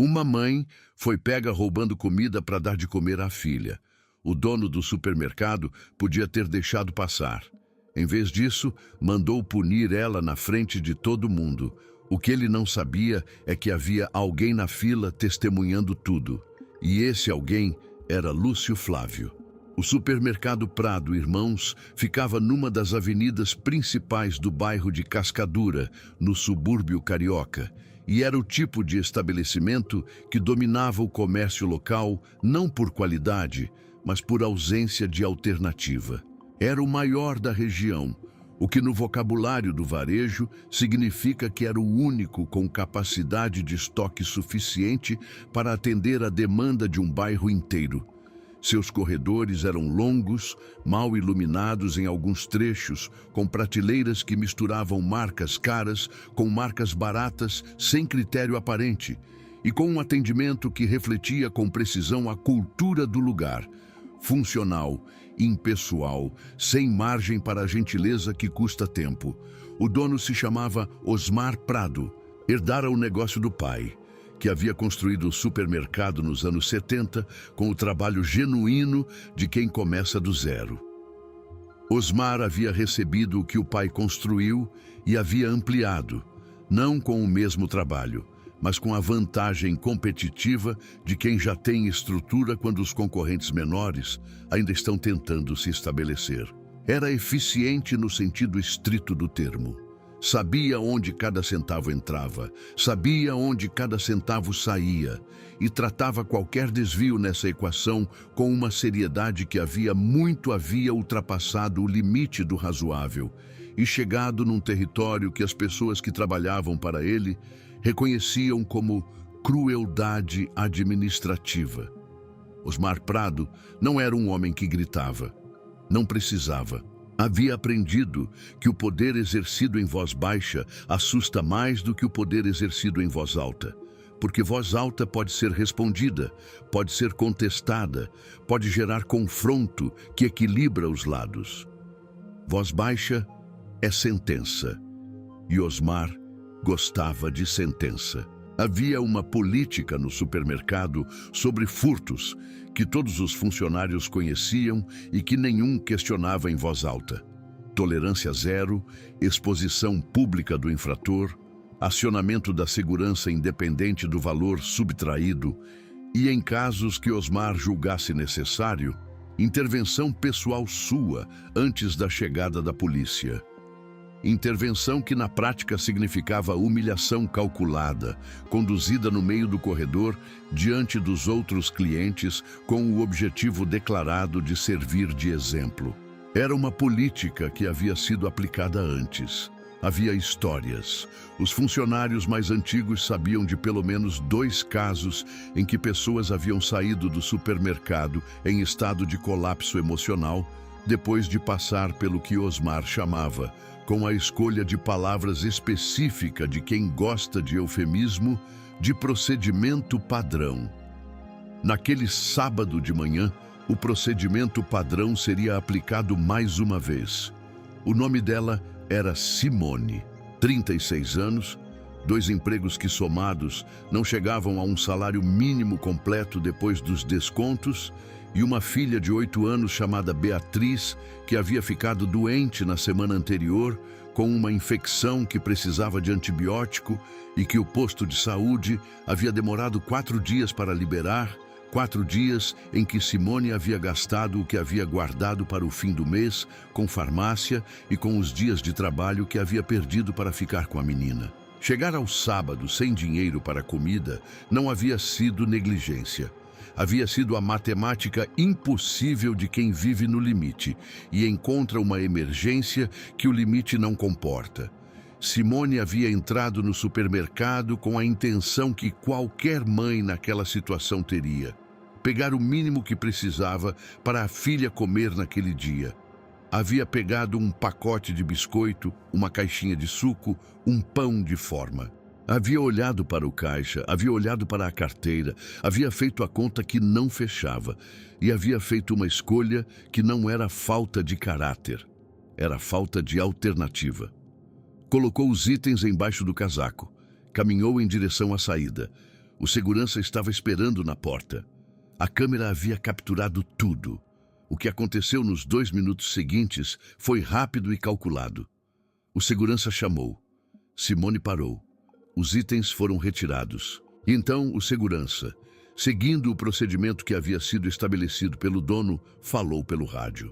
Uma mãe foi pega roubando comida para dar de comer à filha. O dono do supermercado podia ter deixado passar. Em vez disso, mandou punir ela na frente de todo mundo. O que ele não sabia é que havia alguém na fila testemunhando tudo. E esse alguém era Lúcio Flávio. O supermercado Prado Irmãos ficava numa das avenidas principais do bairro de Cascadura, no subúrbio carioca, e era o tipo de estabelecimento que dominava o comércio local não por qualidade, mas por ausência de alternativa. Era o maior da região, o que no vocabulário do varejo significa que era o único com capacidade de estoque suficiente para atender a demanda de um bairro inteiro. Seus corredores eram longos, mal iluminados em alguns trechos, com prateleiras que misturavam marcas caras com marcas baratas sem critério aparente, e com um atendimento que refletia com precisão a cultura do lugar. Funcional, impessoal, sem margem para a gentileza que custa tempo. O dono se chamava Osmar Prado, herdara o negócio do pai, que havia construído o supermercado nos anos 70 com o trabalho genuíno de quem começa do zero. Osmar havia recebido o que o pai construiu e havia ampliado, não com o mesmo trabalho, mas com a vantagem competitiva de quem já tem estrutura quando os concorrentes menores ainda estão tentando se estabelecer. Era eficiente no sentido estrito do termo. Sabia onde cada centavo entrava, sabia onde cada centavo saía e tratava qualquer desvio nessa equação com uma seriedade que havia ultrapassado o limite do razoável e chegado num território que as pessoas que trabalhavam para ele reconheciam como crueldade administrativa. Osmar Prado não era um homem que gritava, não precisava. Havia aprendido que o poder exercido em voz baixa assusta mais do que o poder exercido em voz alta, porque voz alta pode ser respondida, pode ser contestada, pode gerar confronto que equilibra os lados. Voz baixa é sentença, e Osmar gostava de sentença. Havia uma política no supermercado sobre furtos que todos os funcionários conheciam e que nenhum questionava em voz alta. Tolerância zero, exposição pública do infrator, acionamento da segurança independente do valor subtraído e, em casos que Osmar julgasse necessário, intervenção pessoal sua antes da chegada da polícia. Intervenção que na prática significava humilhação calculada, conduzida no meio do corredor diante dos outros clientes com o objetivo declarado de servir de exemplo. Era uma política que havia sido aplicada antes. Havia histórias. Os funcionários mais antigos sabiam de pelo menos 2 casos em que pessoas haviam saído do supermercado em estado de colapso emocional depois de passar pelo que Osmar chamava, com a escolha de palavras específica de quem gosta de eufemismo, de procedimento padrão. Naquele sábado de manhã, o procedimento padrão seria aplicado mais uma vez. O nome dela era Simone, 36 anos, 2 empregos que somados não chegavam a um salário mínimo completo depois dos descontos, e uma filha de 8 anos chamada Beatriz, que havia ficado doente na semana anterior com uma infecção que precisava de antibiótico e que o posto de saúde havia demorado 4 dias para liberar, 4 dias em que Simone havia gastado o que havia guardado para o fim do mês, com farmácia e com os dias de trabalho que havia perdido para ficar com a menina. Chegar ao sábado sem dinheiro para comida não havia sido negligência. Havia sido a matemática impossível de quem vive no limite e encontra uma emergência que o limite não comporta. Simone havia entrado no supermercado com a intenção que qualquer mãe naquela situação teria: pegar o mínimo que precisava para a filha comer naquele dia. Havia pegado um pacote de biscoito, uma caixinha de suco, um pão de forma. Havia olhado para o caixa, havia olhado para a carteira, havia feito a conta que não fechava e havia feito uma escolha que não era falta de caráter, era falta de alternativa. Colocou os itens embaixo do casaco, caminhou em direção à saída. O segurança estava esperando na porta. A câmera havia capturado tudo. O que aconteceu nos 2 minutos seguintes foi rápido e calculado. O segurança chamou. Simone parou. Os itens foram retirados. E então o segurança, seguindo o procedimento que havia sido estabelecido pelo dono, falou pelo rádio.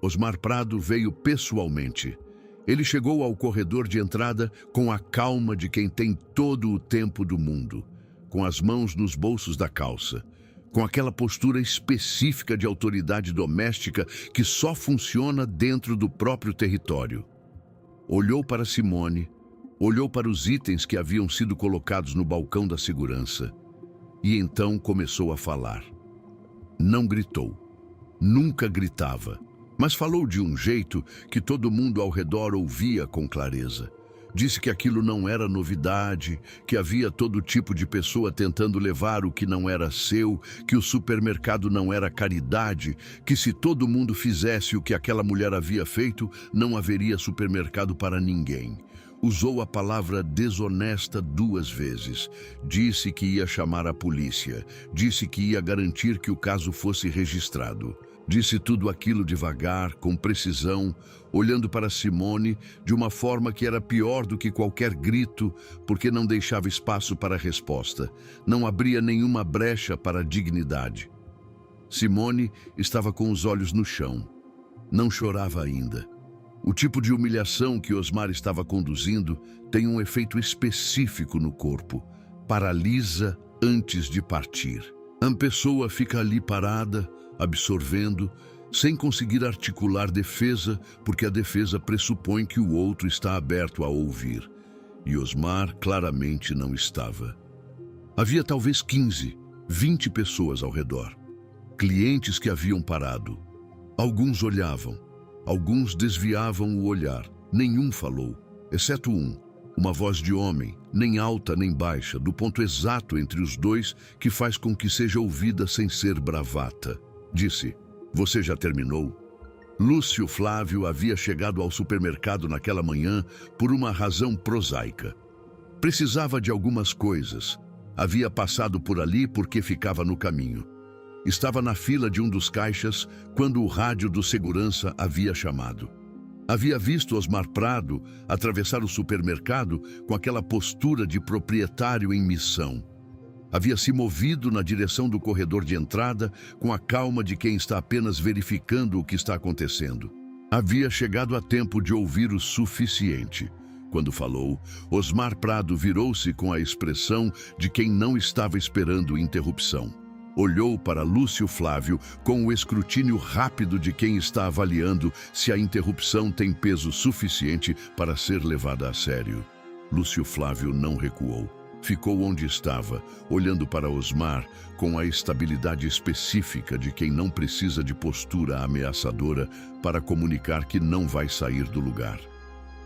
Osmar Prado veio pessoalmente. Ele chegou ao corredor de entrada com a calma de quem tem todo o tempo do mundo, com as mãos nos bolsos da calça, com aquela postura específica de autoridade doméstica que só funciona dentro do próprio território. Olhou para Simone, olhou para os itens que haviam sido colocados no balcão da segurança e então começou a falar. Não gritou, nunca gritava, mas falou de um jeito que todo mundo ao redor ouvia com clareza. Disse que aquilo não era novidade, que havia todo tipo de pessoa tentando levar o que não era seu, que o supermercado não era caridade, que se todo mundo fizesse o que aquela mulher havia feito, não haveria supermercado para ninguém. Usou a palavra desonesta 2 vezes. Disse que ia chamar a polícia. Disse que ia garantir que o caso fosse registrado. Disse tudo aquilo devagar, com precisão, olhando para Simone de uma forma que era pior do que qualquer grito, porque não deixava espaço para a resposta, não abria nenhuma brecha para a dignidade. Simone estava com os olhos no chão. Não chorava ainda. O tipo de humilhação que Osmar estava conduzindo tem um efeito específico no corpo. Paralisa antes de partir. A pessoa fica ali parada, absorvendo, sem conseguir articular defesa, porque a defesa pressupõe que o outro está aberto a ouvir. E Osmar claramente não estava. Havia talvez 15, 20 pessoas ao redor. Clientes que haviam parado. Alguns olhavam, alguns desviavam o olhar. Nenhum falou, exceto um. Uma voz de homem, nem alta nem baixa, do ponto exato entre os dois que faz com que seja ouvida sem ser bravata. Disse, você já terminou? Lúcio Flávio havia chegado ao supermercado naquela manhã por uma razão prosaica. Precisava de algumas coisas. Havia passado por ali porque ficava no caminho. Estava na fila de um dos caixas quando o rádio do segurança havia chamado. Havia visto Osmar Prado atravessar o supermercado com aquela postura de proprietário em missão. Havia se movido na direção do corredor de entrada com a calma de quem está apenas verificando o que está acontecendo. Havia chegado a tempo de ouvir o suficiente. Quando falou, Osmar Prado virou-se com a expressão de quem não estava esperando interrupção. Olhou para Lúcio Flávio com o escrutínio rápido de quem está avaliando se a interrupção tem peso suficiente para ser levada a sério. Lúcio Flávio não recuou. Ficou onde estava, olhando para Osmar com a estabilidade específica de quem não precisa de postura ameaçadora para comunicar que não vai sair do lugar.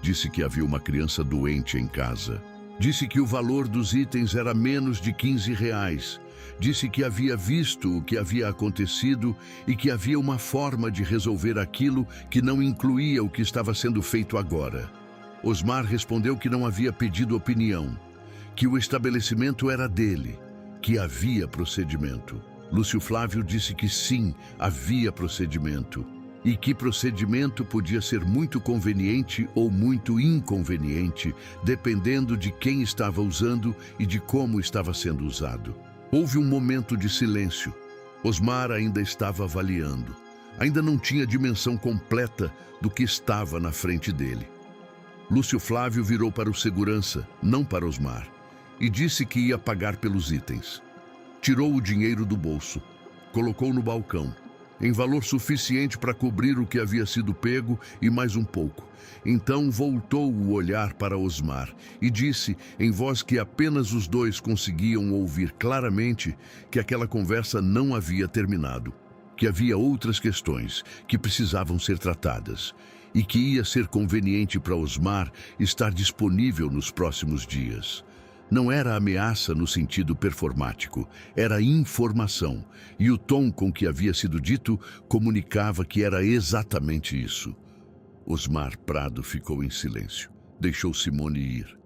Disse que havia uma criança doente em casa. Disse que o valor dos itens era menos de R$ 15. Disse que havia visto o que havia acontecido e que havia uma forma de resolver aquilo que não incluía o que estava sendo feito agora. Osmar respondeu que não havia pedido opinião, que o estabelecimento era dele, que havia procedimento. Lúcio Flávio disse que sim, havia procedimento, e que procedimento podia ser muito conveniente ou muito inconveniente, dependendo de quem estava usando e de como estava sendo usado. Houve um momento de silêncio. Osmar ainda estava avaliando. Ainda não tinha dimensão completa do que estava na frente dele. Lúcio Flávio virou para o segurança, não para Osmar, e disse que ia pagar pelos itens. Tirou o dinheiro do bolso, colocou no balcão, em valor suficiente para cobrir o que havia sido pego e mais um pouco. Então voltou o olhar para Osmar e disse, em voz que apenas os dois conseguiam ouvir claramente, que aquela conversa não havia terminado, que havia outras questões que precisavam ser tratadas e que ia ser conveniente para Osmar estar disponível nos próximos dias. Não era ameaça no sentido performático, era informação, e o tom com que havia sido dito comunicava que era exatamente isso. Osmar Prado ficou em silêncio, deixou Simone ir.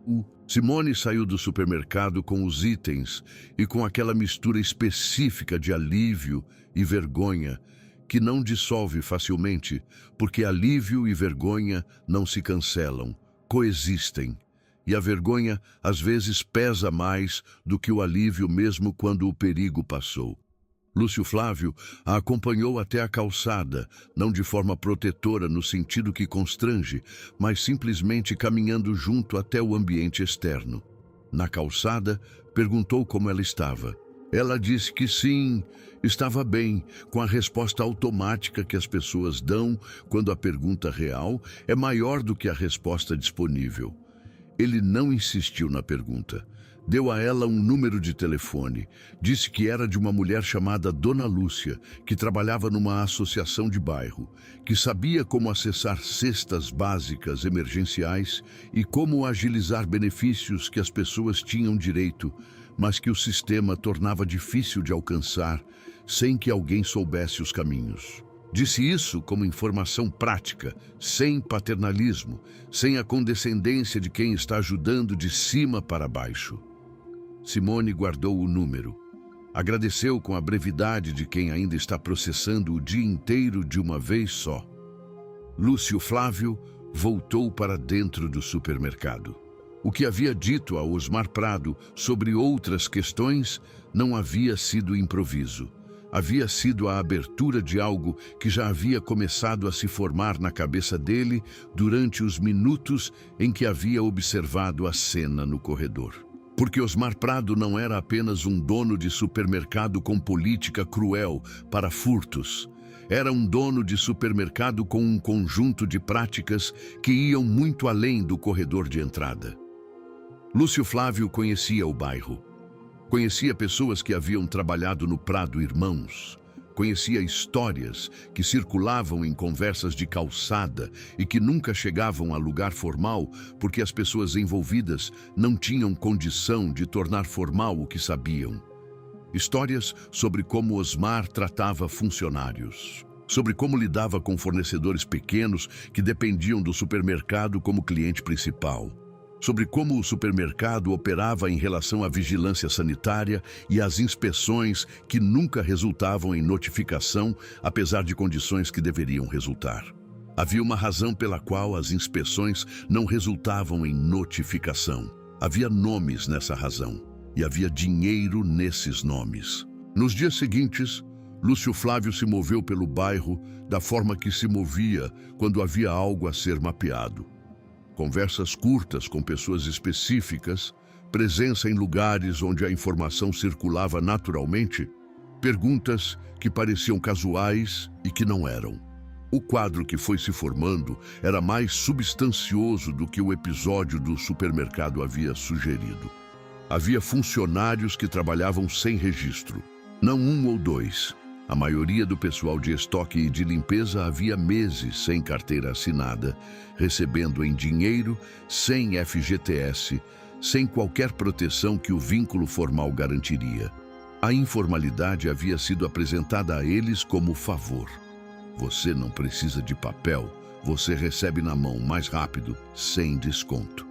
Simone saiu do supermercado com os itens e com aquela mistura específica de alívio e vergonha que não dissolve facilmente, porque alívio e vergonha não se cancelam, coexistem. E a vergonha às vezes pesa mais do que o alívio mesmo quando o perigo passou. Lúcio Flávio a acompanhou até a calçada, não de forma protetora no sentido que constrange, mas simplesmente caminhando junto até o ambiente externo. Na calçada, perguntou como ela estava. Ela disse que sim, estava bem, com a resposta automática que as pessoas dão quando a pergunta real é maior do que a resposta disponível. Ele não insistiu na pergunta. Deu a ela um número de telefone. Disse que era de uma mulher chamada Dona Lúcia, que trabalhava numa associação de bairro, que sabia como acessar cestas básicas emergenciais e como agilizar benefícios que as pessoas tinham direito, mas que o sistema tornava difícil de alcançar sem que alguém soubesse os caminhos. Disse isso como informação prática, sem paternalismo, sem a condescendência de quem está ajudando de cima para baixo. Simone guardou o número. Agradeceu com a brevidade de quem ainda está processando o dia inteiro de uma vez só. Lúcio Flávio voltou para dentro do supermercado. O que havia dito a Osmar Prado sobre outras questões não havia sido improviso. Havia sido a abertura de algo que já havia começado a se formar na cabeça dele durante os minutos em que havia observado a cena no corredor. Porque Osmar Prado não era apenas um dono de supermercado com política cruel para furtos. Era um dono de supermercado com um conjunto de práticas que iam muito além do corredor de entrada. Lúcio Flávio conhecia o bairro. Conhecia pessoas que haviam trabalhado no Prado Irmãos. Conhecia histórias que circulavam em conversas de calçada e que nunca chegavam a lugar formal porque as pessoas envolvidas não tinham condição de tornar formal o que sabiam. Histórias sobre como Osmar tratava funcionários, sobre como lidava com fornecedores pequenos que dependiam do supermercado como cliente principal, sobre como o supermercado operava em relação à vigilância sanitária e às inspeções que nunca resultavam em notificação, apesar de condições que deveriam resultar. Havia uma razão pela qual as inspeções não resultavam em notificação. Havia nomes nessa razão, e havia dinheiro nesses nomes. Nos dias seguintes, Lúcio Flávio se moveu pelo bairro da forma que se movia quando havia algo a ser mapeado. Conversas curtas com pessoas específicas, presença em lugares onde a informação circulava naturalmente, perguntas que pareciam casuais e que não eram. O quadro que foi se formando era mais substancioso do que o episódio do supermercado havia sugerido. Havia funcionários que trabalhavam sem registro, não um ou dois. A maioria do pessoal de estoque e de limpeza havia meses sem carteira assinada, recebendo em dinheiro, sem FGTS, sem qualquer proteção que o vínculo formal garantiria. A informalidade havia sido apresentada a eles como favor. Você não precisa de papel, você recebe na mão mais rápido, sem desconto.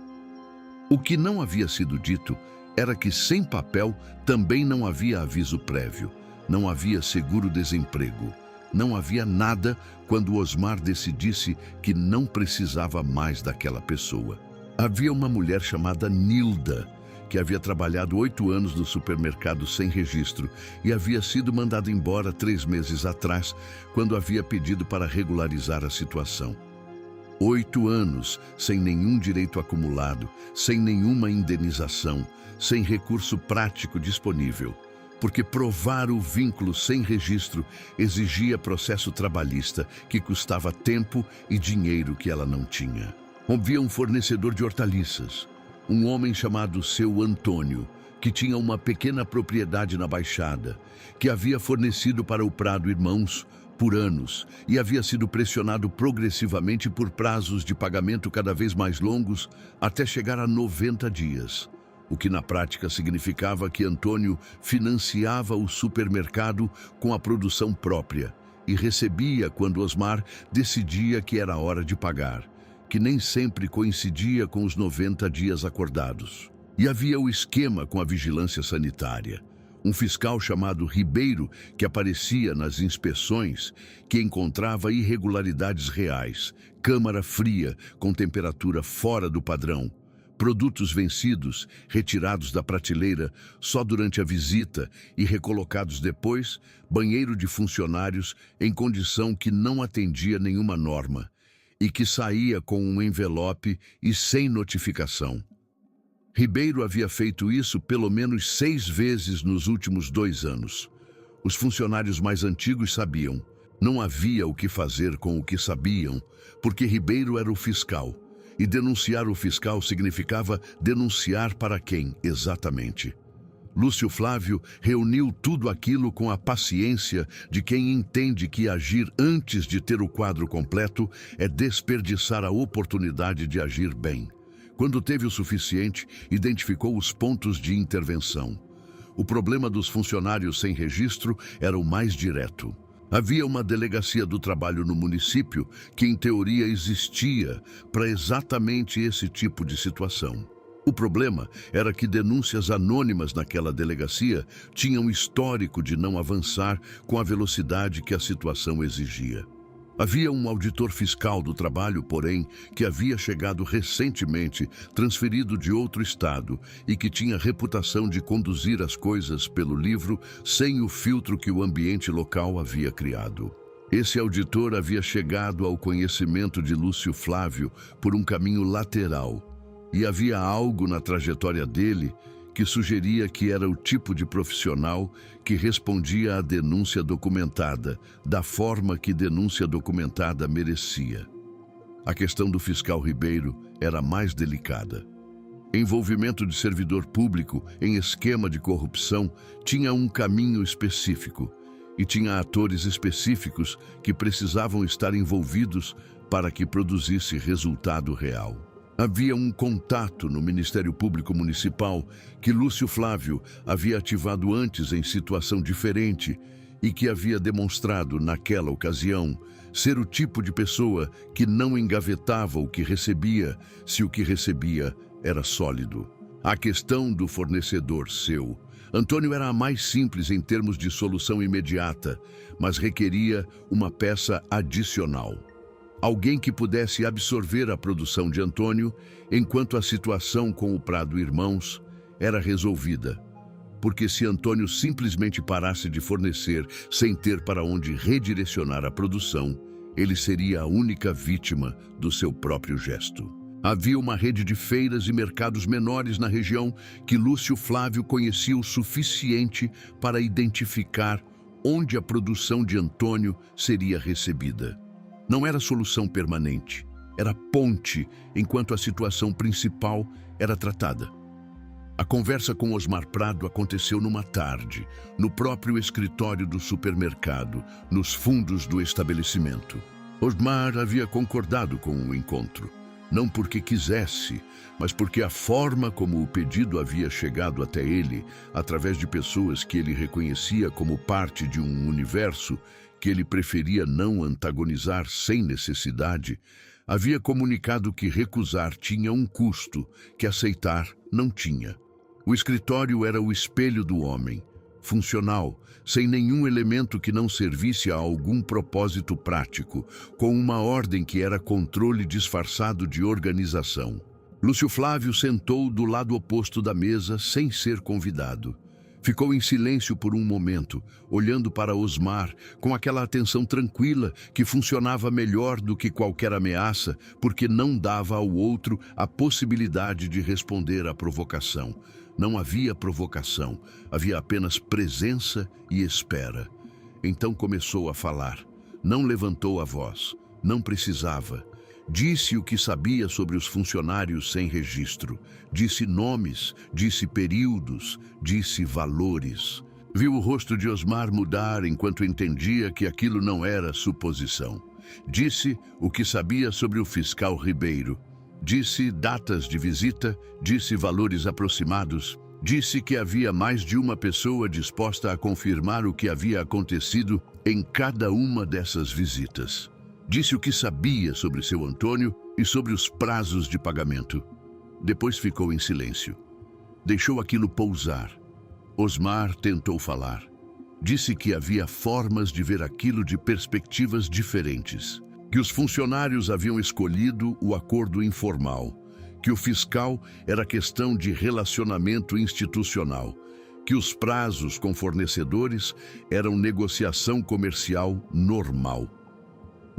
O que não havia sido dito era que sem papel também não havia aviso prévio. Não havia seguro-desemprego. Não havia nada quando Osmar decidisse que não precisava mais daquela pessoa. Havia uma mulher chamada Nilda, que havia trabalhado 8 anos no supermercado sem registro e havia sido mandada embora 3 meses atrás, quando havia pedido para regularizar a situação. 8 anos sem nenhum direito acumulado, sem nenhuma indenização, sem recurso prático disponível. Porque provar o vínculo sem registro exigia processo trabalhista que custava tempo e dinheiro que ela não tinha. Havia um fornecedor de hortaliças, um homem chamado Seu Antônio, que tinha uma pequena propriedade na Baixada, que havia fornecido para o Prado Irmãos por anos e havia sido pressionado progressivamente por prazos de pagamento cada vez mais longos até chegar a 90 dias. O que na prática significava que Antônio financiava o supermercado com a produção própria e recebia quando Osmar decidia que era hora de pagar, que nem sempre coincidia com os 90 dias acordados. E havia o esquema com a vigilância sanitária. Um fiscal chamado Ribeiro, que aparecia nas inspeções, que encontrava irregularidades reais, câmara fria com temperatura fora do padrão, produtos vencidos, retirados da prateleira só durante a visita e recolocados depois, banheiro de funcionários em condição que não atendia nenhuma norma e que saía com um envelope e sem notificação. Ribeiro havia feito isso pelo menos 6 vezes nos últimos 2 anos. Os funcionários mais antigos sabiam. Não havia o que fazer com o que sabiam, porque Ribeiro era o fiscal. E denunciar o fiscal significava denunciar para quem, exatamente. Lúcio Flávio reuniu tudo aquilo com a paciência de quem entende que agir antes de ter o quadro completo é desperdiçar a oportunidade de agir bem. Quando teve o suficiente, identificou os pontos de intervenção. O problema dos funcionários sem registro era o mais direto. Havia uma delegacia do trabalho no município que, em teoria, existia para exatamente esse tipo de situação. O problema era que denúncias anônimas naquela delegacia tinham histórico de não avançar com a velocidade que a situação exigia. Havia um auditor fiscal do trabalho, porém, que havia chegado recentemente, transferido de outro estado, e que tinha reputação de conduzir as coisas pelo livro sem o filtro que o ambiente local havia criado. Esse auditor havia chegado ao conhecimento de Lúcio Flávio por um caminho lateral, e havia algo na trajetória dele que sugeria que era o tipo de profissional que respondia à denúncia documentada, da forma que denúncia documentada merecia. A questão do fiscal Ribeiro era mais delicada. Envolvimento de servidor público em esquema de corrupção tinha um caminho específico e tinha atores específicos que precisavam estar envolvidos para que produzisse resultado real. Havia um contato no Ministério Público Municipal que Lúcio Flávio havia ativado antes em situação diferente e que havia demonstrado, naquela ocasião, ser o tipo de pessoa que não engavetava o que recebia se o que recebia era sólido. A questão do fornecedor seu. Antônio era a mais simples em termos de solução imediata, mas requeria uma peça adicional. Alguém que pudesse absorver a produção de Antônio enquanto a situação com o Prado Irmãos era resolvida. Porque se Antônio simplesmente parasse de fornecer sem ter para onde redirecionar a produção, ele seria a única vítima do seu próprio gesto. Havia uma rede de feiras e mercados menores na região que Lúcio Flávio conhecia o suficiente para identificar onde a produção de Antônio seria recebida. Não era solução permanente, era ponte enquanto a situação principal era tratada. A conversa com Osmar Prado aconteceu numa tarde, no próprio escritório do supermercado, nos fundos do estabelecimento. Osmar havia concordado com o encontro, não porque quisesse, mas porque a forma como o pedido havia chegado até ele, através de pessoas que ele reconhecia como parte de um universo que ele preferia não antagonizar sem necessidade, havia comunicado que recusar tinha um custo, que aceitar não tinha. O escritório era o espelho do homem, funcional, sem nenhum elemento que não servisse a algum propósito prático, com uma ordem que era controle disfarçado de organização. Lúcio Flávio sentou do lado oposto da mesa sem ser convidado. Ficou em silêncio por um momento, olhando para Osmar com aquela atenção tranquila que funcionava melhor do que qualquer ameaça, porque não dava ao outro a possibilidade de responder à provocação. Não havia provocação, havia apenas presença e espera. Então começou a falar. Não levantou a voz, não precisava. Disse o que sabia sobre os funcionários sem registro. Disse nomes, disse períodos, disse valores. Viu o rosto de Osmar mudar enquanto entendia que aquilo não era suposição. Disse o que sabia sobre o fiscal Ribeiro. Disse datas de visita, disse valores aproximados. Disse que havia mais de uma pessoa disposta a confirmar o que havia acontecido em cada uma dessas visitas. Disse o que sabia sobre seu Antônio E sobre os prazos de pagamento? Depois ficou em silêncio. Deixou aquilo pousar. Osmar tentou falar. Disse que havia formas de ver aquilo de perspectivas diferentes. Que os funcionários haviam escolhido o acordo informal. Que o fiscal era questão de relacionamento institucional. Que os prazos com fornecedores eram negociação comercial normal.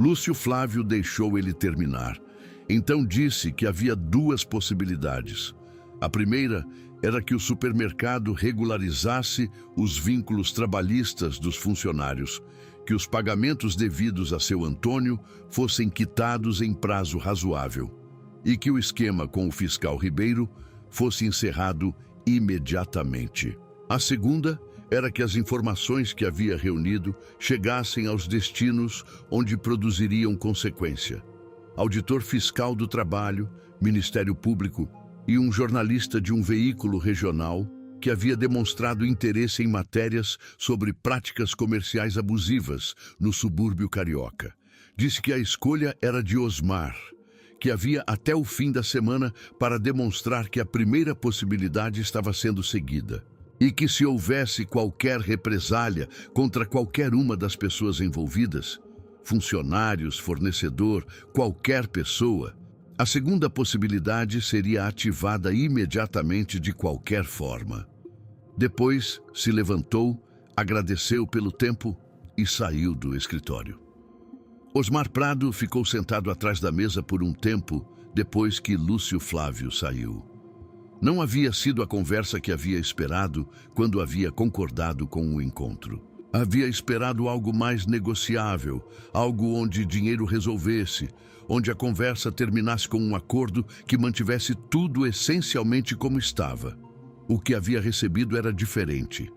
Lúcio Flávio deixou ele terminar. Então disse que havia duas possibilidades. A primeira era que o supermercado regularizasse os vínculos trabalhistas dos funcionários, que os pagamentos devidos a seu Antônio fossem quitados em prazo razoável e que o esquema com o fiscal Ribeiro fosse encerrado imediatamente. A segunda era que as informações que havia reunido chegassem aos destinos onde produziriam consequência. Auditor fiscal do trabalho, Ministério Público e um jornalista de um veículo regional que havia demonstrado interesse em matérias sobre práticas comerciais abusivas no subúrbio carioca. Disse que a escolha era de Osmar, que havia até o fim da semana para demonstrar que a primeira possibilidade estava sendo seguida e que se houvesse qualquer represália contra qualquer uma das pessoas envolvidas, funcionários, fornecedor, qualquer pessoa, a segunda possibilidade seria ativada imediatamente de qualquer forma. Depois se levantou, agradeceu pelo tempo e saiu do escritório. Osmar Prado ficou sentado atrás da mesa por um tempo depois que Lúcio Flávio saiu. Não havia sido a conversa que havia esperado quando havia concordado com o encontro. Havia esperado algo mais negociável, algo onde dinheiro resolvesse, onde a conversa terminasse com um acordo que mantivesse tudo essencialmente como estava. O que havia recebido era diferente.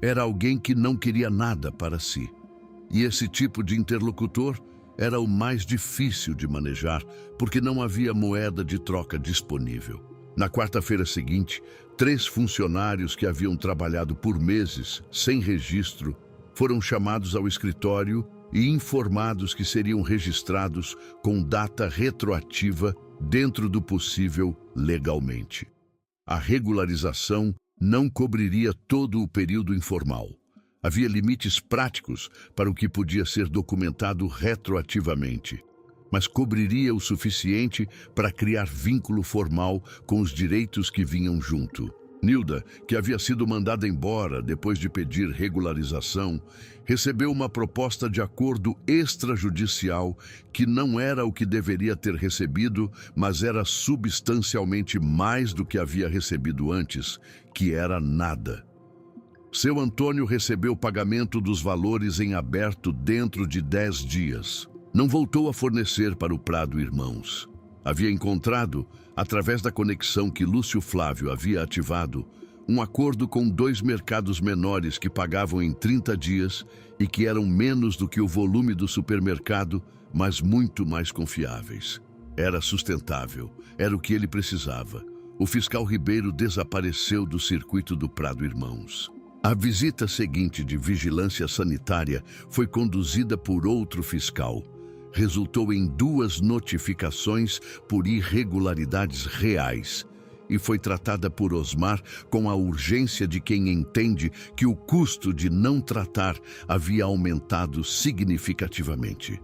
Era alguém que não queria nada para si. E esse tipo de interlocutor era o mais difícil de manejar, porque não havia moeda de troca disponível. Na quarta-feira seguinte, 3 funcionários que haviam trabalhado por meses, sem registro, foram chamados ao escritório e informados que seriam registrados com data retroativa dentro do possível legalmente. A regularização não cobriria todo o período informal. Havia limites práticos para o que podia ser documentado retroativamente, mas cobriria o suficiente para criar vínculo formal com os direitos que vinham junto. Nilda, que havia sido mandada embora depois de pedir regularização, recebeu uma proposta de acordo extrajudicial que não era o que deveria ter recebido, mas era substancialmente mais do que havia recebido antes, que era nada. Seu Antônio recebeu pagamento dos valores em aberto dentro de 10 dias. Não voltou a fornecer para o Prado Irmãos. Havia encontrado, através da conexão que Lúcio Flávio havia ativado, um acordo com 2 mercados menores que pagavam em 30 dias e que eram menos do que o volume do supermercado, mas muito mais confiáveis. Era sustentável, era o que ele precisava. O fiscal Ribeiro desapareceu do circuito do Prado Irmãos. A visita seguinte de vigilância sanitária foi conduzida por outro fiscal. Resultou em 2 notificações por irregularidades reais e foi tratada por Osmar com a urgência de quem entende que o custo de não tratar havia aumentado significativamente.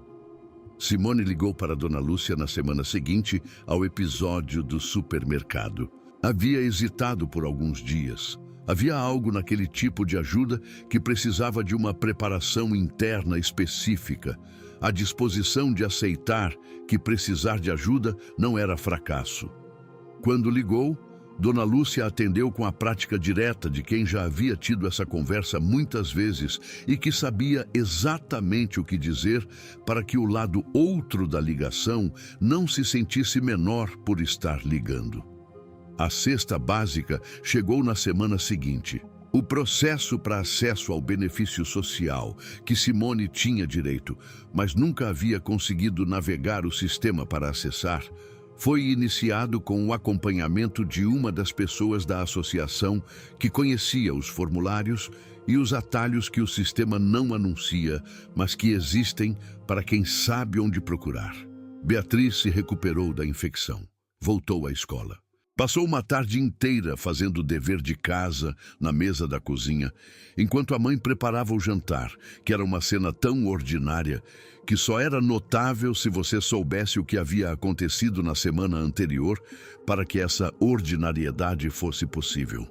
Simone ligou para Dona Lúcia na semana seguinte ao episódio do supermercado. Havia hesitado por alguns dias. Havia algo naquele tipo de ajuda que precisava de uma preparação interna específica. A disposição de aceitar que precisar de ajuda não era fracasso. Quando ligou, Dona Lúcia atendeu com a prática direta de quem já havia tido essa conversa muitas vezes e que sabia exatamente o que dizer para que o lado outro da ligação não se sentisse menor por estar ligando. A cesta básica chegou na semana seguinte. O processo para acesso ao benefício social, que Simone tinha direito, mas nunca havia conseguido navegar o sistema para acessar, foi iniciado com o acompanhamento de uma das pessoas da associação que conhecia os formulários e os atalhos que o sistema não anuncia, mas que existem para quem sabe onde procurar. Beatriz se recuperou da infecção. Voltou à escola. Passou uma tarde inteira fazendo o dever de casa na mesa da cozinha, enquanto a mãe preparava o jantar, que era uma cena tão ordinária que só era notável se você soubesse o que havia acontecido na semana anterior para que essa ordinariedade fosse possível.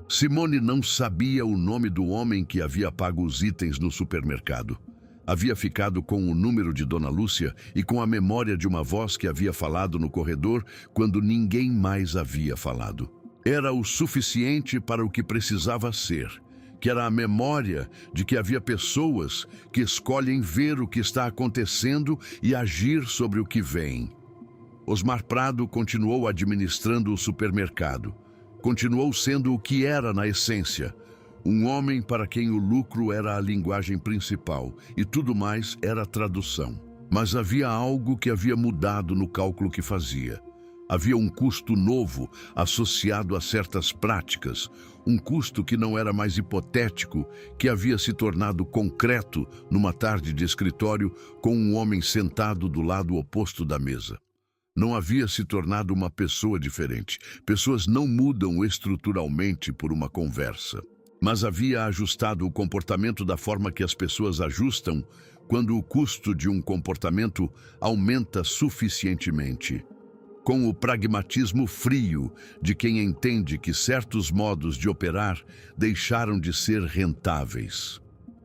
Simone não sabia o nome do homem que havia pago os itens no supermercado. Havia ficado com o número de Dona Lúcia e com a memória de uma voz que havia falado no corredor quando ninguém mais havia falado. Era o suficiente para o que precisava ser, que era a memória de que havia pessoas que escolhem ver o que está acontecendo e agir sobre o que vem. Osmar Prado continuou administrando o supermercado. Continuou sendo o que era na essência. Um homem para quem o lucro era a linguagem principal e tudo mais era tradução. Mas havia algo que havia mudado no cálculo que fazia. Havia um custo novo associado a certas práticas, um custo que não era mais hipotético, que havia se tornado concreto numa tarde de escritório com um homem sentado do lado oposto da mesa. Não havia se tornado uma pessoa diferente. Pessoas não mudam estruturalmente por uma conversa. Mas havia ajustado o comportamento da forma que as pessoas ajustam quando o custo de um comportamento aumenta suficientemente. Com o pragmatismo frio de quem entende que certos modos de operar deixaram de ser rentáveis.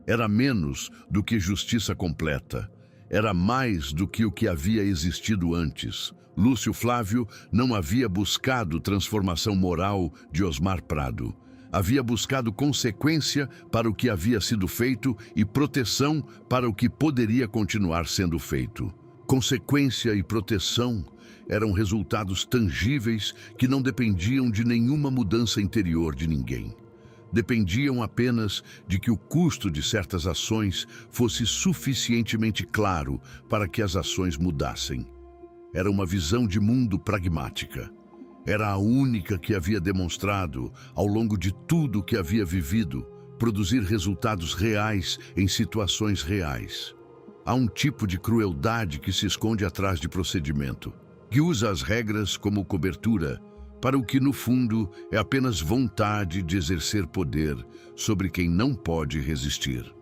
Era menos do que justiça completa. Era mais do que o que havia existido antes. Lúcio Flávio não havia buscado transformação moral de Osmar Prado. Havia buscado consequência para o que havia sido feito e proteção para o que poderia continuar sendo feito. Consequência e proteção eram resultados tangíveis que não dependiam de nenhuma mudança interior de ninguém. Dependiam apenas de que o custo de certas ações fosse suficientemente claro para que as ações mudassem. Era uma visão de mundo pragmática. Era a única que havia demonstrado, ao longo de tudo que havia vivido, produzir resultados reais em situações reais. Há um tipo de crueldade que se esconde atrás de procedimento, que usa as regras como cobertura para o que, no fundo, é apenas vontade de exercer poder sobre quem não pode resistir.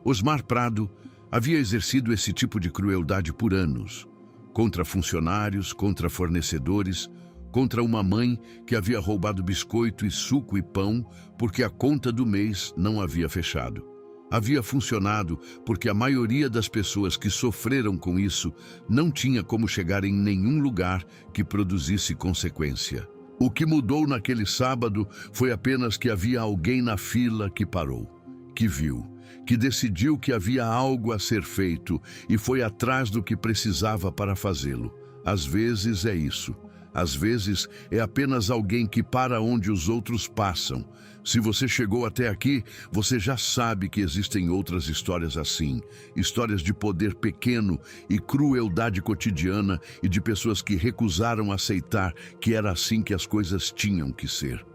Osmar Prado havia exercido esse tipo de crueldade por anos, contra funcionários, contra fornecedores, contra uma mãe que havia roubado biscoito e suco e pão porque a conta do mês não havia fechado. Havia funcionado porque a maioria das pessoas que sofreram com isso não tinha como chegar em nenhum lugar que produzisse consequência. O que mudou naquele sábado foi apenas que havia alguém na fila que parou, que viu, que decidiu que havia algo a ser feito e foi atrás do que precisava para fazê-lo. Às vezes é isso. Às vezes, é apenas alguém que para onde os outros passam. Se você chegou até aqui, você já sabe que existem outras histórias assim. Histórias de poder pequeno e crueldade cotidiana e de pessoas que recusaram aceitar que era assim que as coisas tinham que ser.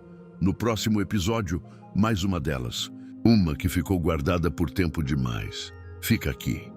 No próximo episódio, mais uma delas. Uma que ficou guardada por tempo demais. Fica aqui.